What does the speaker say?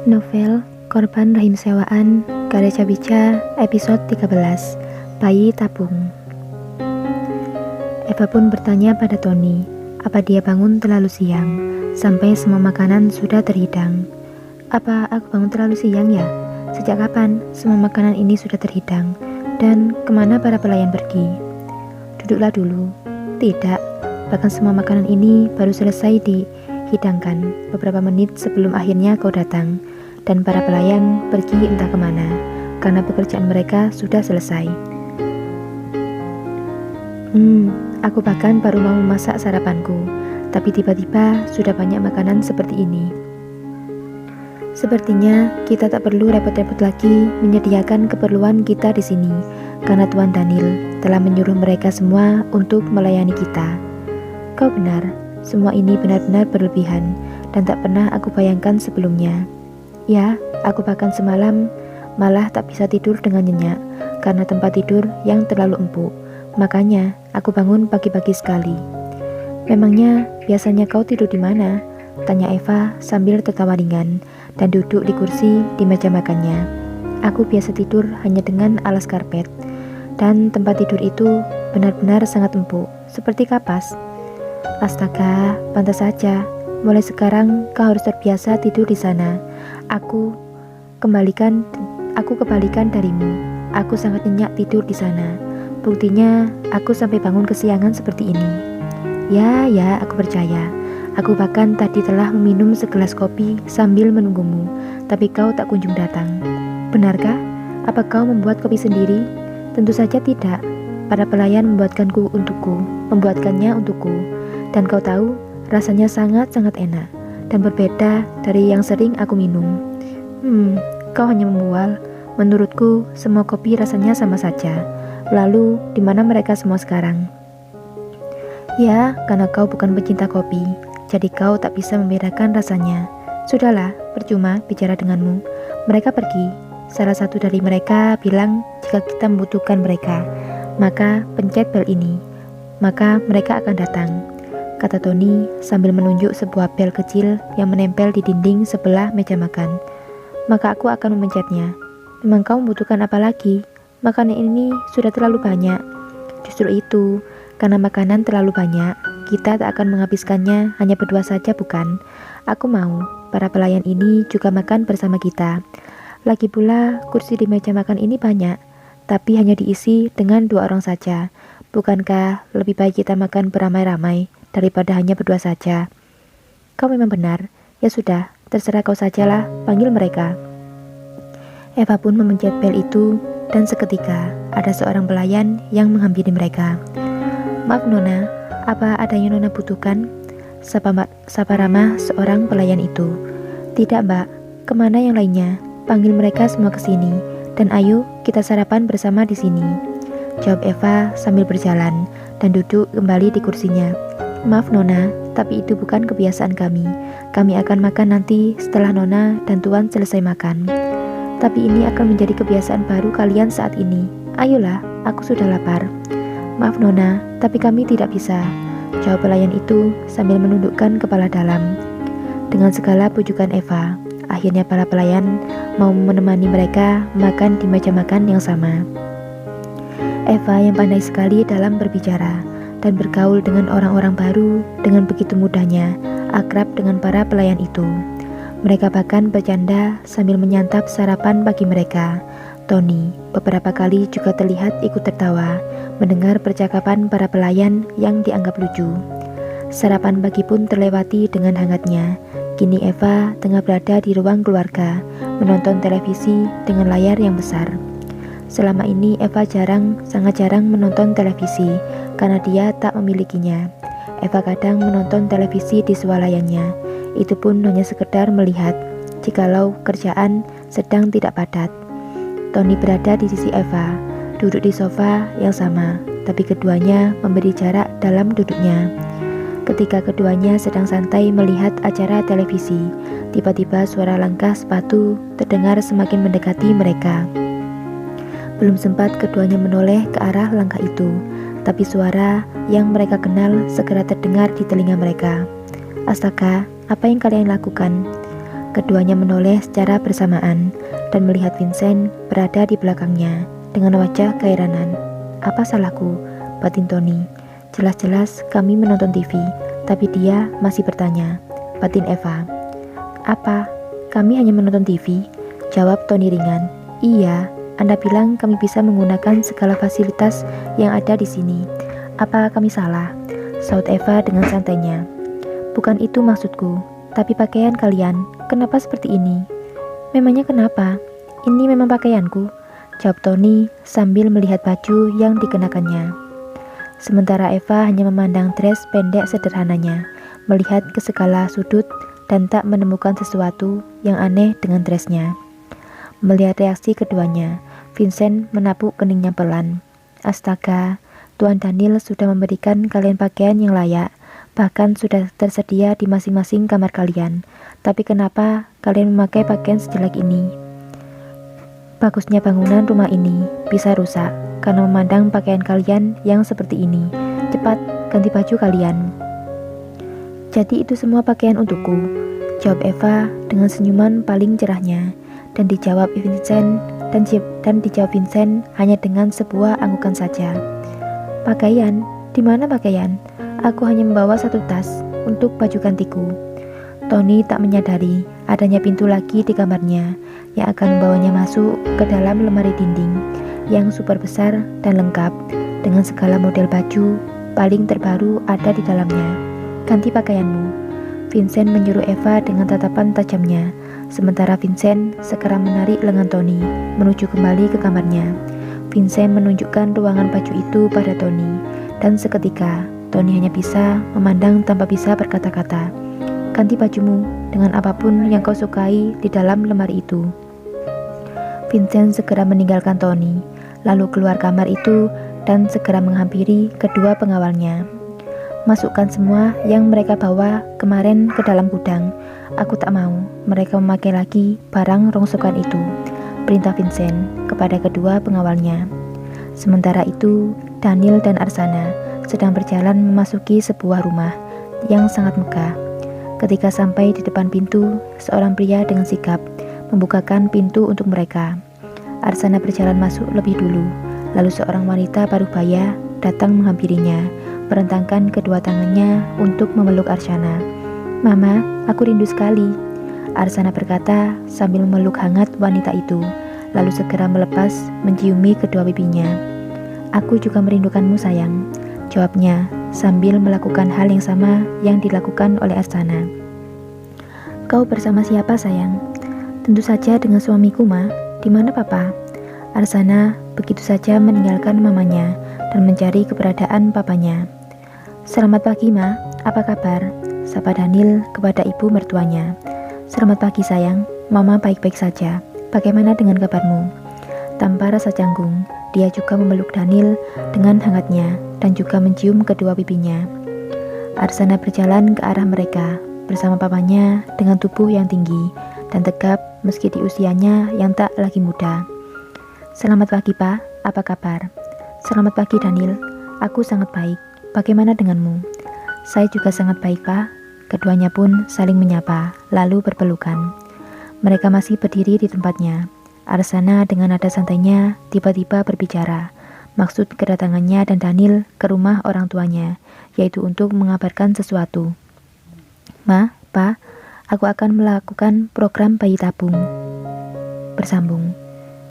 Novel Korban Rahim Sewaan karya Cabica episode 13 Bayi Tabung. Eva pun bertanya pada Tony, apa dia bangun terlalu siang sampai semua makanan sudah terhidang. Apa aku bangun terlalu siang ya? Sejak kapan semua makanan ini sudah terhidang? Dan kemana para pelayan pergi? Duduklah dulu. Tidak, bahkan semua makanan ini baru selesai dihidangkan beberapa menit sebelum akhirnya kau datang. Dan para pelayan pergi entah kemana, karena pekerjaan mereka sudah selesai. Aku bahkan baru mau memasak sarapanku, tapi tiba-tiba sudah banyak makanan seperti ini. Sepertinya kita tak perlu repot-repot lagi menyediakan keperluan kita di sini, karena Tuan Daniel telah menyuruh mereka semua untuk melayani kita. Kau benar, semua ini benar-benar berlebihan dan tak pernah aku bayangkan sebelumnya. Ya, aku bahkan semalam malah tak bisa tidur dengan nyenyak karena tempat tidur yang terlalu empuk. Makanya aku bangun pagi-pagi sekali. Memangnya biasanya kau tidur di mana? Tanya Eva sambil tertawa ringan dan duduk di kursi di meja makannya. Aku biasa tidur hanya dengan alas karpet dan tempat tidur itu benar-benar sangat empuk, seperti kapas. Astaga, pantas saja. Mulai sekarang kau harus terbiasa tidur di sana. Aku kebalikan darimu. Aku sangat nyenyak tidur di sana. Buktinya aku sampai bangun kesiangan seperti ini. Ya, aku percaya. Aku bahkan tadi telah meminum segelas kopi sambil menunggumu, tapi kau tak kunjung datang. Benarkah? Apa kau membuat kopi sendiri? Tentu saja tidak. Para pelayan membuatkannya untukku. Dan kau tahu, rasanya sangat-sangat enak dan berbeda dari yang sering aku minum. Kau hanya membual. Menurutku, semua kopi rasanya sama saja. Lalu, di mana mereka semua sekarang? Ya, karena kau bukan pecinta kopi, jadi kau tak bisa membedakan rasanya. Sudahlah, percuma bicara denganmu. Mereka pergi. Salah satu dari mereka bilang jika kita membutuhkan mereka, maka pencet bel ini, maka mereka akan datang, kata Tony sambil menunjuk sebuah bel kecil yang menempel di dinding sebelah meja makan. Maka aku akan memencetnya. Memang kau membutuhkan apa lagi? Makanan ini sudah terlalu banyak. Justru itu, karena makanan terlalu banyak, kita tak akan menghabiskannya hanya berdua saja, bukan? Aku mau para pelayan ini juga makan bersama kita. Lagi pula, kursi di meja makan ini banyak, tapi hanya diisi dengan 2 orang saja. Bukankah lebih baik kita makan beramai-ramai daripada hanya berdua saja? Kau memang benar. Ya sudah, terserah kau sajalah, panggil mereka. Eva pun memencet bel itu dan seketika ada seorang pelayan yang menghampiri mereka. Maaf Nona, apa ada yang Nona butuhkan? Sapa ramah seorang pelayan itu. Tidak Mbak, kemana yang lainnya? Panggil mereka semua ke sini dan ayo kita sarapan bersama di sini, jawab Eva sambil berjalan dan duduk kembali di kursinya. Maaf Nona, tapi itu bukan kebiasaan kami. Kami akan makan nanti setelah Nona dan Tuan selesai makan. Tapi ini akan menjadi kebiasaan baru kalian saat ini. Ayolah, aku sudah lapar. Maaf Nona, tapi kami tidak bisa, jawab pelayan itu sambil menundukkan kepala dalam. Dengan segala pujukan Eva, akhirnya para pelayan mau menemani mereka makan di meja makan yang sama. Eva yang pandai sekali dalam berbicara dan bergaul dengan orang-orang baru dengan begitu mudahnya akrab dengan para pelayan itu. Mereka bahkan bercanda sambil menyantap sarapan pagi mereka. Tony beberapa kali juga terlihat ikut tertawa mendengar percakapan para pelayan yang dianggap lucu. Sarapan pagi pun terlewati dengan hangatnya. Kini Eva tengah berada di ruang keluarga menonton televisi dengan layar yang besar. Selama ini Eva sangat jarang menonton televisi karena dia tak memilikinya. Eva kadang menonton televisi di swalayannya. Itu pun hanya sekedar melihat jikalau kerjaan sedang tidak padat. Tony berada di sisi Eva, duduk di sofa yang sama, tapi keduanya memberi jarak dalam duduknya. Ketika keduanya sedang santai melihat acara televisi, tiba-tiba suara langkah sepatu terdengar semakin mendekati mereka. Belum sempat keduanya menoleh ke arah langkah itu, tapi suara yang mereka kenal segera terdengar di telinga mereka. Astaga, apa yang kalian lakukan? Keduanya menoleh secara bersamaan dan melihat Vincent berada di belakangnya dengan wajah keheranan. "Apa salahku?" batin Tony. "Jelas-jelas kami menonton TV, tapi dia masih bertanya," batin Eva. "Apa? Kami hanya menonton TV?" jawab Tony ringan. "Iya, Anda bilang kami bisa menggunakan segala fasilitas yang ada di sini. Apa kami salah?" saut Eva dengan santainya. "Bukan itu maksudku, tapi pakaian kalian, kenapa seperti ini?" "Memangnya kenapa? Ini memang pakaianku," jawab Tony sambil melihat baju yang dikenakannya. Sementara Eva hanya memandang dress pendek sederhananya, melihat ke segala sudut dan tak menemukan sesuatu yang aneh dengan dressnya. Melihat reaksi keduanya, Vincent menapuk keningnya pelan. "Astaga, Tuan Daniel sudah memberikan kalian pakaian yang layak, bahkan sudah tersedia di masing-masing kamar kalian. Tapi kenapa kalian memakai pakaian sejelek ini? Bagusnya bangunan rumah ini bisa rusak karena memandang pakaian kalian yang seperti ini. Cepat, ganti baju kalian." "Jadi itu semua pakaian untukku?" jawab Eva dengan senyuman paling cerahnya, dan dijawab Vincent hanya dengan sebuah anggukan saja. "Pakaian? Di mana pakaian? Aku hanya membawa satu tas untuk baju gantiku." Tony tak menyadari adanya pintu lagi di kamarnya yang akan membawanya masuk ke dalam lemari dinding yang super besar dan lengkap dengan segala model baju paling terbaru ada di dalamnya. "Ganti pakaianmu," Vincent menyuruh Eva dengan tatapan tajamnya, sementara Vincent segera menarik lengan Tony menuju kembali ke kamarnya. Vincent menunjukkan ruangan baju itu pada Tony, dan seketika Tony hanya bisa memandang tanpa bisa berkata-kata. "Ganti bajumu dengan apapun yang kau sukai di dalam lemari itu." Vincent segera meninggalkan Tony, lalu keluar kamar itu dan segera menghampiri kedua pengawalnya. "Masukkan semua yang mereka bawa kemarin ke dalam gudang. Aku tak mau mereka memakai lagi barang rongsokan itu," perintah Vincent kepada kedua pengawalnya. Sementara itu, Daniel dan Arsana sedang berjalan memasuki sebuah rumah yang sangat megah. Ketika sampai di depan pintu, seorang pria dengan sigap membukakan pintu untuk mereka. Arsana berjalan masuk lebih dulu, lalu seorang wanita parubaya datang menghampirinya, merentangkan kedua tangannya untuk memeluk Arsana. "Mama, aku rindu sekali," Arsana berkata sambil memeluk hangat wanita itu, lalu segera melepas menciumi kedua pipinya. "Aku juga merindukanmu sayang," jawabnya sambil melakukan hal yang sama yang dilakukan oleh Arsana. "Kau bersama siapa sayang?" "Tentu saja dengan suamiku, Ma. Di mana papa?" Arsana begitu saja meninggalkan mamanya dan mencari keberadaan papanya. "Selamat pagi, Ma. Apa kabar?" sapa Daniel kepada ibu mertuanya. "Selamat pagi sayang, Mama baik-baik saja. Bagaimana dengan kabarmu?" Tanpa rasa canggung, dia juga memeluk Daniel dengan hangatnya dan juga mencium kedua pipinya. Arsana berjalan ke arah mereka bersama papanya dengan tubuh yang tinggi dan tegap meski di usianya yang tak lagi muda. "Selamat pagi, Pak. Apa kabar?" "Selamat pagi, Daniel. Aku sangat baik. Bagaimana denganmu?" "Saya juga sangat baik, Pak." Keduanya pun saling menyapa, lalu berpelukan. Mereka masih berdiri di tempatnya. Arsana dengan nada santainya tiba-tiba berbicara. Maksud kedatangannya dan Daniel ke rumah orang tuanya, yaitu untuk mengabarkan sesuatu. "Ma, Pa, aku akan melakukan program bayi tabung." Bersambung.